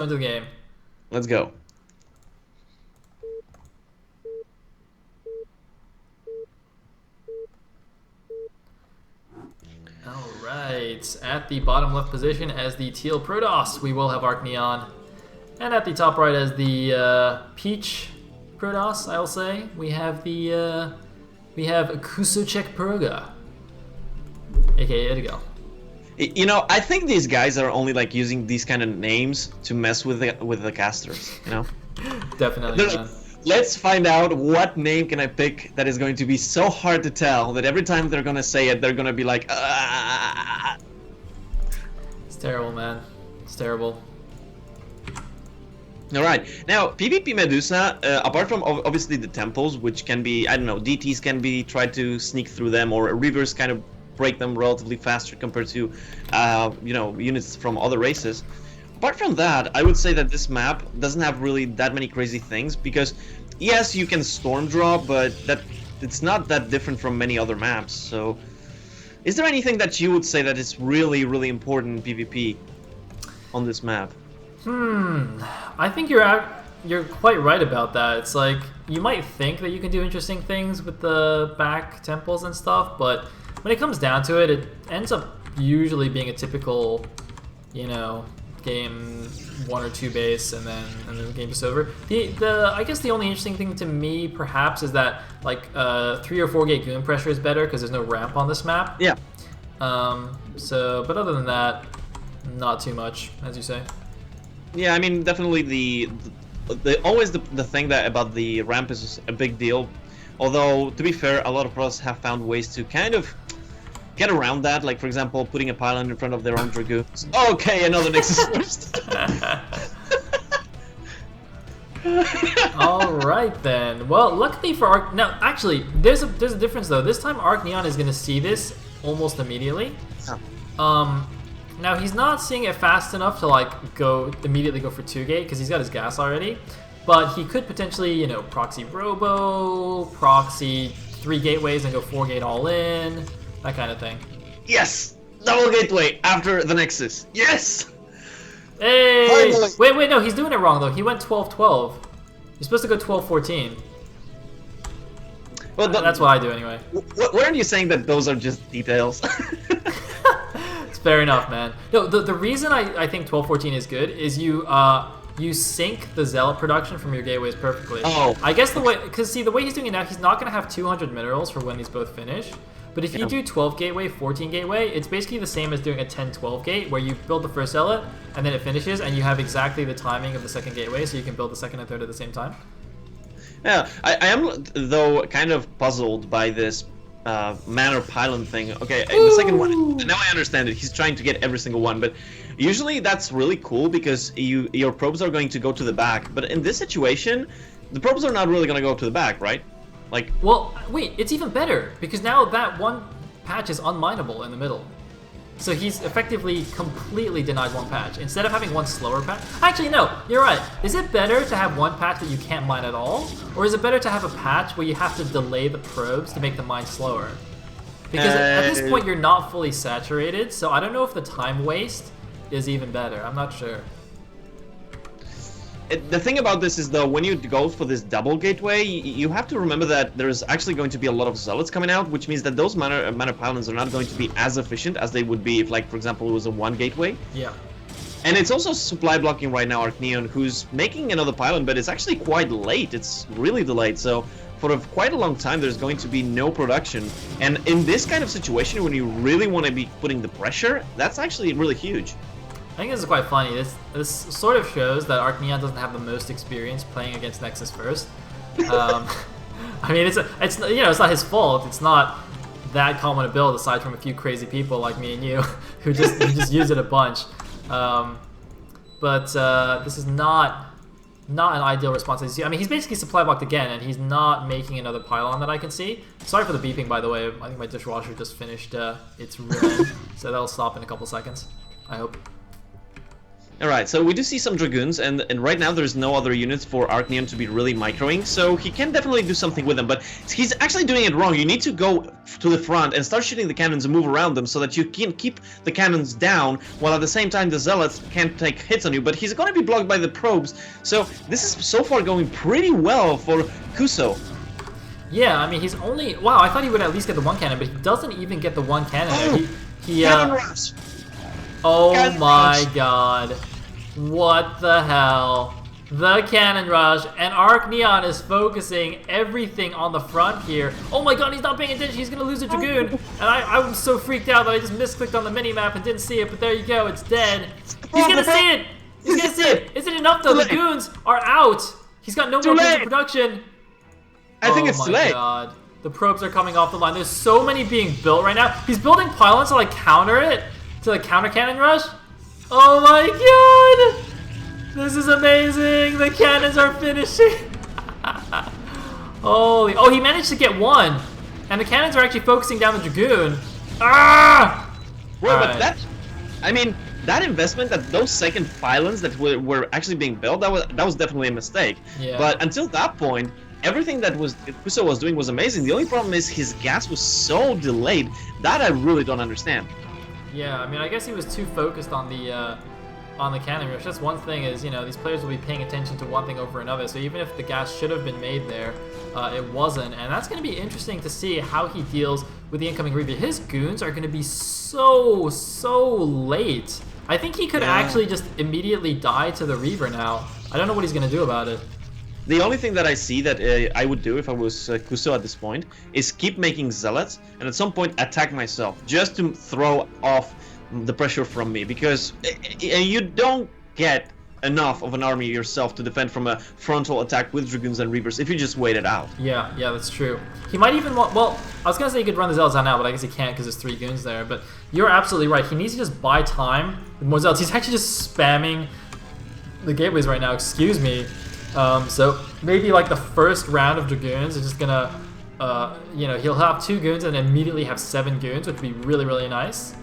Into the game. Let's go. Alright, at the bottom left position as the teal Protoss, we will have Arcneon. And at the top right as the peach Protoss, I'll say, we have Kusochek Perga, aka Idegel. You know, I think these guys are only like using these kind of names to mess with the casters. You know. Definitely. Like, let's find out what name can I pick that is going to be so hard to tell that every time they're gonna say it, they're gonna be like, ah. It's terrible, man. It's terrible. All right. Now, PvP Medusa, apart from obviously the temples, which can be, I don't know, DTs can be tried to sneak through them, or reavers kind of break them relatively faster compared to, you know, units from other races. Apart from that, I would say that this map doesn't have really that many crazy things because, yes, you can storm draw, but it's not that different from many other maps. So, is there anything that you would say that is really, really important in PvP on this map? I think you're quite right about that. It's like you might think that you can do interesting things with the back temples and stuff, but when it comes down to it, it ends up usually being a typical, you know, game 1 or 2 base, and then the game is over. I guess the only interesting thing to me perhaps is that like 3 or 4 gate goon pressure is better because there's no ramp on this map. Yeah. But other than that, not too much, as you say. Yeah, I mean, definitely the thing that about the ramp is a big deal. Although, to be fair, a lot of pros have found ways to kind of get around that. Like, for example, putting a pylon in front of their own dragoons. Okay, another Nexus first. All right then. Well, luckily for Arc, now actually, there's a difference though. This time, Arcneon is going to see this almost immediately. Oh. Now he's not seeing it fast enough to like immediately go for 2 gate because he's got his gas already, but he could potentially, you know, proxy Robo, proxy 3 gateways and go 4 gate all in, that kind of thing. Yes, double gateway after the Nexus. Yes. Hey! Finally. Wait, no, he's doing it wrong though. He went 12-12. You're supposed to go 12-14. Well, that's what I do anyway. Weren't you saying that those are just details? Fair enough, man. No, the reason I think 12-14 is good is you sync the zealot production from your gateways perfectly. Oh. I guess the way, because see, the way he's doing it now, he's not going to have 200 minerals for when these both finish. But if you do 12 gateway, 14 gateway, it's basically the same as doing a 10-12 gate, where you build the first zealot, and then it finishes, and you have exactly the timing of the second gateway, so you can build the second and third at the same time. Yeah, I am, though, kind of puzzled by this manor pylon thing. Okay, the second one, now I understand it. He's trying to get every single one, but usually that's really cool because your probes are going to go to the back. But in this situation, the probes are not really going to go to the back, right? Like, well, wait, it's even better because now that one patch is unmineable in the middle. So he's effectively completely denied one patch. Instead of having one slower patch... Actually, no, you're right. Is it better to have one patch that you can't mine at all? Or is it better to have a patch where you have to delay the probes to make the mine slower? Because at this point, you're not fully saturated, so I don't know if the time waste is even better. I'm not sure. The thing about this is, though, when you go for this double gateway, you have to remember that there's actually going to be a lot of zealots coming out, which means that those mana pylons are not going to be as efficient as they would be if, like, for example, it was a 1 gateway. Yeah. And it's also supply blocking right now, Arcneon, who's making another pylon, but it's actually quite late. It's really delayed, so for quite a long time, there's going to be no production. And in this kind of situation, when you really want to be putting the pressure, that's actually really huge. I think this is quite funny. This sort of shows that Arcneon doesn't have the most experience playing against Nexus first. I mean, it's you know, it's not his fault. It's not that common a build aside from a few crazy people like me and you who just use it a bunch. But this is not an ideal response. I mean, he's basically supply blocked again, and he's not making another pylon that I can see. Sorry for the beeping, by the way. I think my dishwasher just finished its run, so that'll stop in a couple seconds, I hope. Alright, so we do see some Dragoons, and right now there's no other units for Arcneon to be really microing, so he can definitely do something with them, but he's actually doing it wrong. You need to go to the front and start shooting the cannons and move around them so that you can keep the cannons down, while at the same time the Zealots can't take hits on you, but he's going to be blocked by the probes, so this is so far going pretty well for Kuso. Yeah, I mean, he's only... Wow, I thought he would at least get the one cannon, but he doesn't even get the one cannon there. Cannon rush! Oh Cannon my rush. god. What the hell? The cannon rush, and Arcneon is focusing everything on the front here. Oh my god, he's not paying attention, he's gonna lose a Dragoon. And I was so freaked out that I just misclicked on the mini-map and didn't see it, but there you go, it's dead. He's gonna see it! He's gonna see it! Isn't it enough though? The goons are out! He's got no more goons in production. I think it's too late. Oh my god. The probes are coming off the line. There's so many being built right now. He's building pylons to like counter it, to like counter cannon rush. Oh my god! This is amazing! The cannons are finishing! Holy... Oh, he managed to get one! And the cannons are actually focusing down the Dragoon. Ah! Well, All but right. that... I mean, that investment, those second pylons that were actually being built, that was definitely a mistake. Yeah. But until that point, everything that Kuso was doing was amazing. The only problem is his gas was so delayed. That I really don't understand. Yeah, I mean, I guess he was too focused on the cannon rush. That's one thing is, you know, these players will be paying attention to one thing over another. So even if the gas should have been made there, it wasn't. And that's going to be interesting to see how he deals with the incoming Reaver. His goons are going to be so late. I think he could actually just immediately die to the Reaver now. I don't know what he's going to do about it. The only thing that I see that I would do if I was Kuso at this point is keep making Zealots and at some point attack myself just to throw off the pressure from me, because you don't get enough of an army yourself to defend from a frontal attack with Dragoons and Reavers if you just wait it out. Yeah, that's true. He might even want... Well, I was going to say he could run the Zealots out now, but I guess he can't because there's 3 goons there. But you're absolutely right. He needs to just buy time with more Zealots. He's actually just spamming the gateways right now, excuse me. So maybe like the first round of Dragoons is just going to... you know, he'll have 2 goons and immediately have 7 goons, which would be really nice.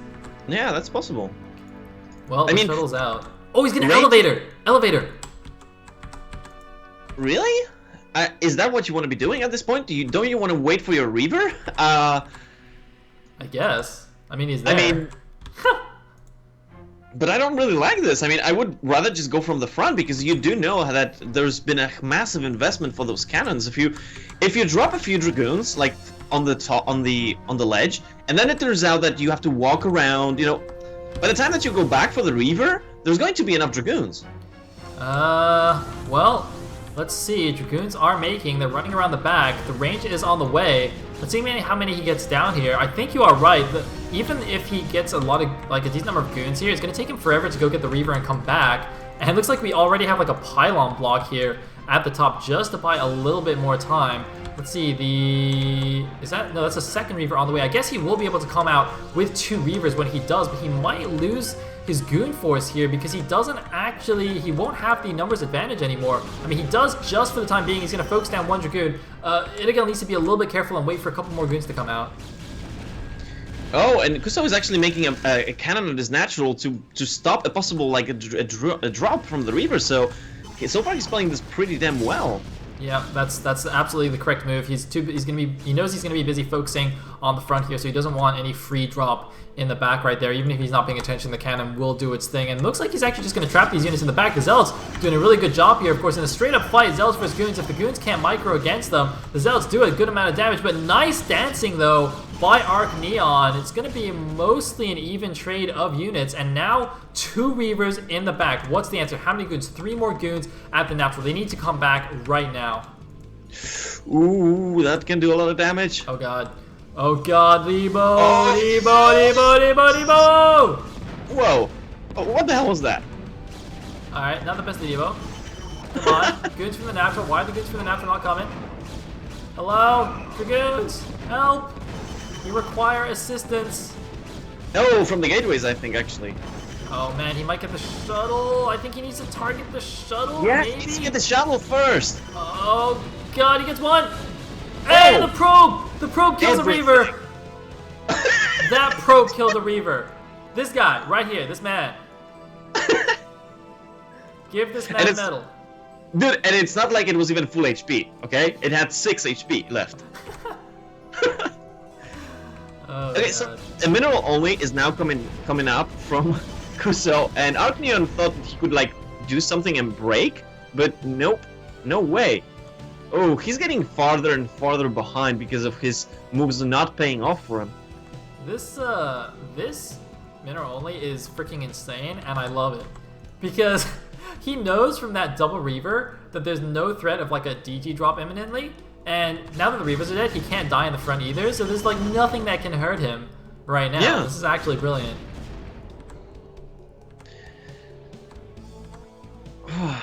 Yeah, that's possible. Well, the shuttle's out. Oh, he's getting an elevator! Elevator! Really? Is that what you want to be doing at this point? Don't you want to wait for your Reaver? I guess. I mean, he's there. I mean... But I don't really like this. I mean, I would rather just go from the front, because you do know that there's been a massive investment for those cannons. If you drop a few Dragoons, like on the top, on the ledge, and then it turns out that you have to walk around, you know, by the time that you go back for the Reaver, there's going to be enough Dragoons. Well, let's see. Dragoons are making. They're running around the back. The range is on the way. Let's see how many he gets down here. I think you are right. Even if he gets a lot of, like, a decent number of goons here, it's going to take him forever to go get the Reaver and come back. And it looks like we already have, like, a pylon block here at the top just to buy a little bit more time. Let's see, no, that's a second Reaver on the way. I guess he will be able to come out with 2 Reavers when he does, but he might lose his goon force here because he won't have the numbers advantage anymore. I mean, he does just for the time being. He's going to focus down 1 Dragoon. Idegel needs to be a little bit careful and wait for a couple more goons to come out. Oh, and Kuso is actually making a cannon that is natural to stop a possible, like, a drop from the Reaver, so far he's playing this pretty damn well. Yeah, that's absolutely the correct move. He knows he's gonna be busy focusing on the front here, so he doesn't want any free drop in the back right there. Even if he's not paying attention, the cannon will do its thing. And it looks like he's actually just gonna trap these units in the back. The Zealots doing a really good job here, of course, in a straight up fight. Zealots versus goons. If the goons can't micro against them, the Zealots do a good amount of damage. But nice dancing though by Arcneon. It's gonna be mostly an even trade of units, and now 2 Reavers in the back. What's the answer? How many goons? 3 more goons at the natural. They need to come back right now. Ooh, that can do a lot of damage. Oh god. Oh god, Lebo! Lebo! Whoa. Oh, what the hell was that? Alright, not the best Lebo. Come on. Goons from the natural. Why are the goons from the natural not coming? Hello? Dragoons! Help! We require assistance. Oh, from the gateways, I think, actually. Oh man, he might get the shuttle. I think he needs to target the shuttle. Yeah, maybe? he needs to get the shuttle first. Oh god, he gets one. Hey, the probe! The probe kills the Reaver. That probe killed the Reaver. This guy, right here, this man. Give this man a medal. Dude, and it's not like it was even full HP, okay? It had 6 HP left. Oh, okay, so a mineral only is now coming up from Kuso, and Arcneon thought he could like do something and break, but nope, no way. Oh, he's getting farther and farther behind because of his moves not paying off for him. This mineral only is freaking insane, and I love it because he knows from that double Reaver that there's no threat of like a DG drop imminently, and now that the Reavers are dead, he can't die in the front either, so there's like nothing that can hurt him right now. Yeah. This is actually brilliant.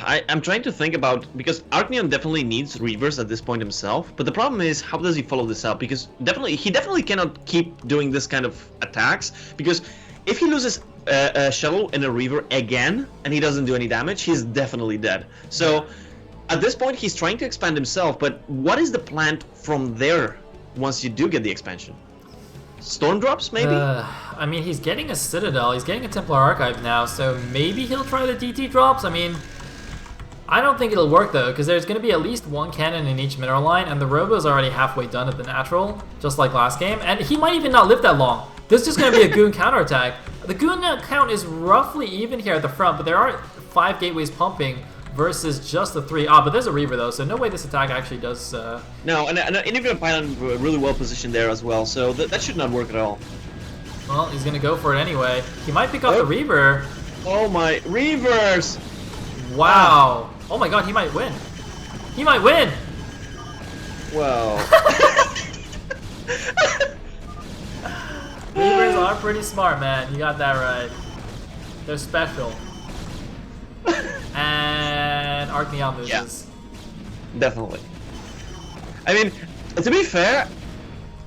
I'm trying to think about, because Arcneon definitely needs Reavers at this point himself, but the problem is, how does he follow this up? Because he definitely cannot keep doing this kind of attacks, because if he loses a Shuttle and a Reaver again, and he doesn't do any damage, he's definitely dead. So, at this point, he's trying to expand himself, but what is the plan from there once you do get the expansion? Storm drops, maybe? I mean, he's getting a Citadel, he's getting a Templar Archive now, so maybe he'll try the DT drops? I mean, I don't think it'll work though, because there's going to be at least one cannon in each mineral line, and the Robo's already halfway done at the natural, just like last game, and he might even not live that long. This is just going to be a Goon counterattack. The Goon count is roughly even here at the front, but there are 5 gateways pumping versus just the 3. But there's a Reaver though, so no way this attack actually does... No, and even Pylon really well positioned there as well, so that should not work at all. Well, he's going to go for it anyway. He might pick up the Reaver. Oh my, Reavers! Wow. Oh my god, he might win. He might win! Well... Reavers are pretty smart, man. You got that right. They're special. And Arcneon loses. Yeah, definitely. I mean, to be fair,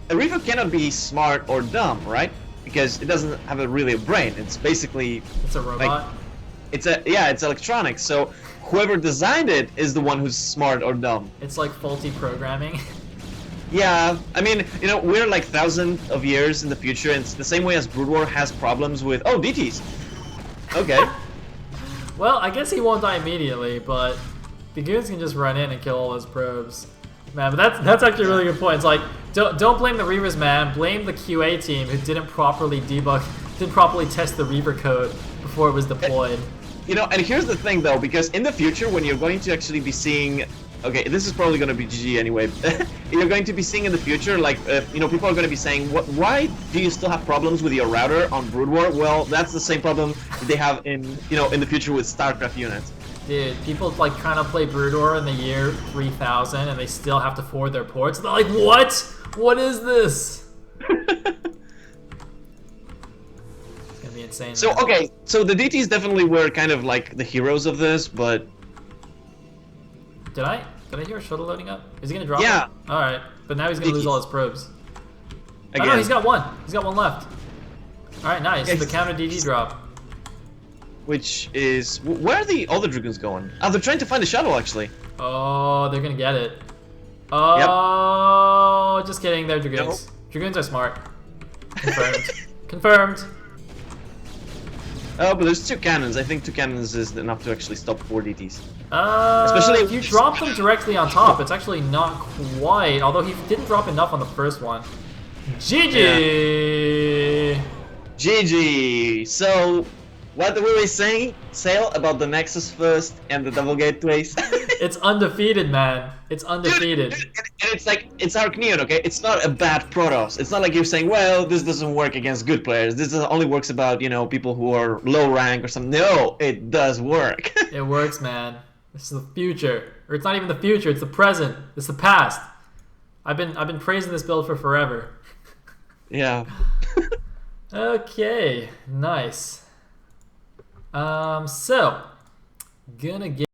a Reaver cannot be smart or dumb, right? Because it doesn't have really a brain. It's basically... It's a robot? Like, it's electronics, so whoever designed it is the one who's smart or dumb. It's like faulty programming. Yeah, I mean, you know, we're like thousands of years in the future, and it's the same way as Brood War has problems with... Oh, DTs! Okay. Well, I guess he won't die immediately, but the goons can just run in and kill all those probes. Man, but that's actually a really good point. It's like, don't blame the Reavers, man. Blame the QA team who didn't properly test the Reaver code before it was deployed. You know, and here's the thing though, because in the future when you're going to actually be seeing... Okay, this is probably going to be GG anyway. You're going to be seeing in the future, like, you know, people are going to be saying, why do you still have problems with your router on Brood War? Well, that's the same problem they have in, you know, in the future with StarCraft units. Dude, people like trying to play Brood War in the year 3000 and they still have to forward their ports. They're like, what? What is this? It's gonna be insane. So, man. okay, so the DTs definitely were kind of like the heroes of this, but... Did I hear a shuttle loading up? Is he gonna drop Yeah. it? Alright, but now he's gonna lose all his probes. Again. Oh no, he's got one. He's got one left. Alright, nice. Yes. The counter DD drop. Which is... Where are the other Dragoons going? Oh, they're trying to find a shuttle, actually. Oh, they're gonna get it. Oh, just kidding. They're Dragoons. Nope. Dragoons are smart. Confirmed. Confirmed. Oh, but there's 2 cannons. I think 2 cannons is enough to actually stop 4 DTs. Especially if you drop them directly on top, it's actually not quite. Although he didn't drop enough on the first one. GG! Yeah. GG! So, what were we saying, Sale, about the Nexus first and the double gateways? It's undefeated, man. It's undefeated. And it's like, it's Arcneon, okay? It's not a bad Protoss. It's not like you're saying, well, this doesn't work against good players. This only works about, you know, people who are low rank or something. No, it does work. It works, man. This is the future. Or it's not even the future, it's the present. It's the past. I've been praising this build for forever. Yeah. Okay, nice. So, gonna get